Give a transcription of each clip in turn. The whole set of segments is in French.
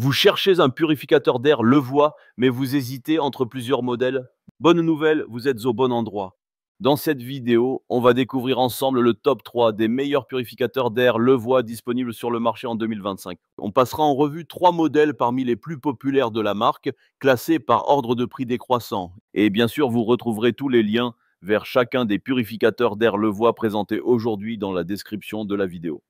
Vous cherchez un purificateur d'air Levoix, mais vous hésitez entre plusieurs modèles? Bonne nouvelle, vous êtes au bon endroit. Dans cette vidéo, on va découvrir ensemble le top 3 des meilleurs purificateurs d'air Levoix disponibles sur le marché en 2025. On passera en revue 3 modèles parmi les plus populaires de la marque, classés par ordre de prix décroissant. Et bien sûr, vous retrouverez tous les liens vers chacun des purificateurs d'air Levoix présentés aujourd'hui dans la description de la vidéo.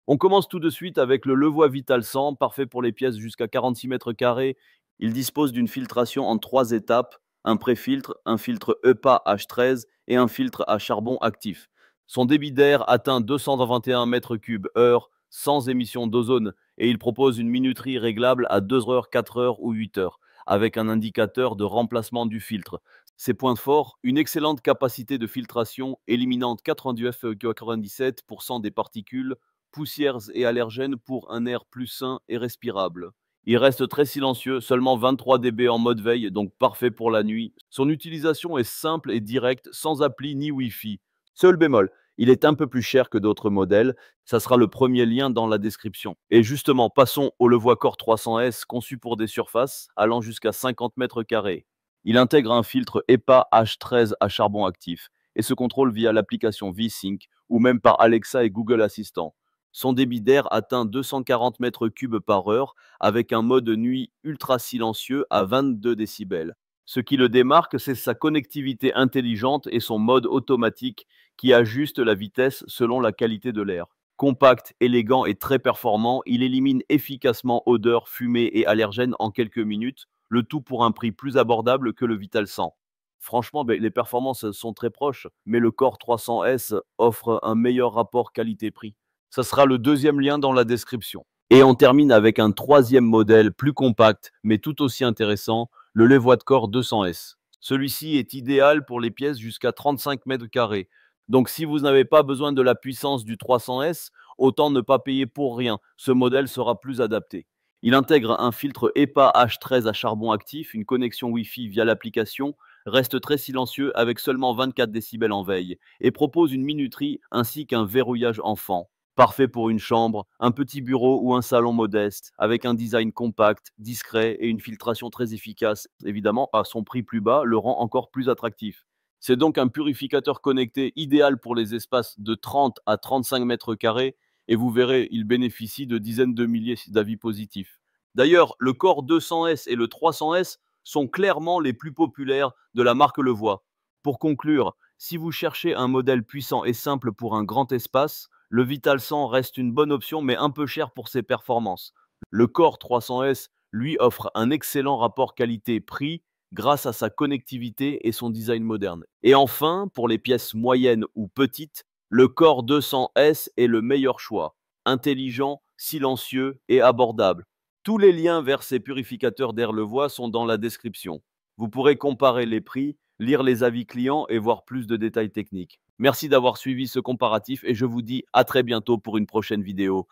On commence tout de suite avec le Levoix Vital 100, parfait pour les pièces jusqu'à 46 mètres carrés. Il dispose d'une filtration en 3 étapes, un pré-filtre, un filtre EPA H13 et un filtre à charbon actif. Son débit d'air atteint 221 mètres cubes heure sans émission d'ozone et il propose une minuterie réglable à 2 heures, 4 heures ou 8 heures avec un indicateur de remplacement du filtre. Ses points forts, une excellente capacité de filtration éliminant 99,97% des particules, poussières et allergènes pour un air plus sain et respirable. Il reste très silencieux, seulement 23 dB en mode veille, donc parfait pour la nuit. Son utilisation est simple et directe, sans appli ni Wi-Fi. Seul bémol, il est un peu plus cher que d'autres modèles, ça sera le premier lien dans la description. Et justement, passons au Levoix Core 300S conçu pour des surfaces allant jusqu'à 50 mètres carrés. Il intègre un filtre EPA H13 à charbon actif et se contrôle via l'application V-Sync ou même par Alexa et Google Assistant. Son débit d'air atteint 240 mètres cubes par heure avec un mode nuit ultra silencieux à 22 décibels. Ce qui le démarque, c'est sa connectivité intelligente et son mode automatique qui ajuste la vitesse selon la qualité de l'air. Compact, élégant et très performant, il élimine efficacement odeurs, fumée et allergènes en quelques minutes, le tout pour un prix plus abordable que le Vital 100. Franchement, les performances sont très proches, mais le Core 300S offre un meilleur rapport qualité-prix. Ça sera le deuxième lien dans la description. Et on termine avec un troisième modèle plus compact, mais tout aussi intéressant, le Levoix Core 200S. Celui-ci est idéal pour les pièces jusqu'à 35 mètres carrés. Donc si vous n'avez pas besoin de la puissance du 300S, autant ne pas payer pour rien. Ce modèle sera plus adapté. Il intègre un filtre EPA H13 à charbon actif, une connexion Wi-Fi via l'application, reste très silencieux avec seulement 24 décibels en veille et propose une minuterie ainsi qu'un verrouillage enfant. Parfait pour une chambre, un petit bureau ou un salon modeste, avec un design compact, discret et une filtration très efficace. Évidemment, à son prix plus bas, le rend encore plus attractif. C'est donc un purificateur connecté idéal pour les espaces de 30 à 35 mètres carrés et vous verrez, il bénéficie de dizaines de milliers d'avis positifs. D'ailleurs, le Core 200S et le 300S sont clairement les plus populaires de la marque Levoix. Pour conclure, si vous cherchez un modèle puissant et simple pour un grand espace, le Vital 100 reste une bonne option, mais un peu cher pour ses performances. Le Core 300S, lui, offre un excellent rapport qualité-prix grâce à sa connectivité et son design moderne. Et enfin, pour les pièces moyennes ou petites, le Core 200S est le meilleur choix. Intelligent, silencieux et abordable. Tous les liens vers ces purificateurs d'air Levoix sont dans la description. Vous pourrez comparer les prix, lire les avis clients et voir plus de détails techniques. Merci d'avoir suivi ce comparatif et je vous dis à très bientôt pour une prochaine vidéo.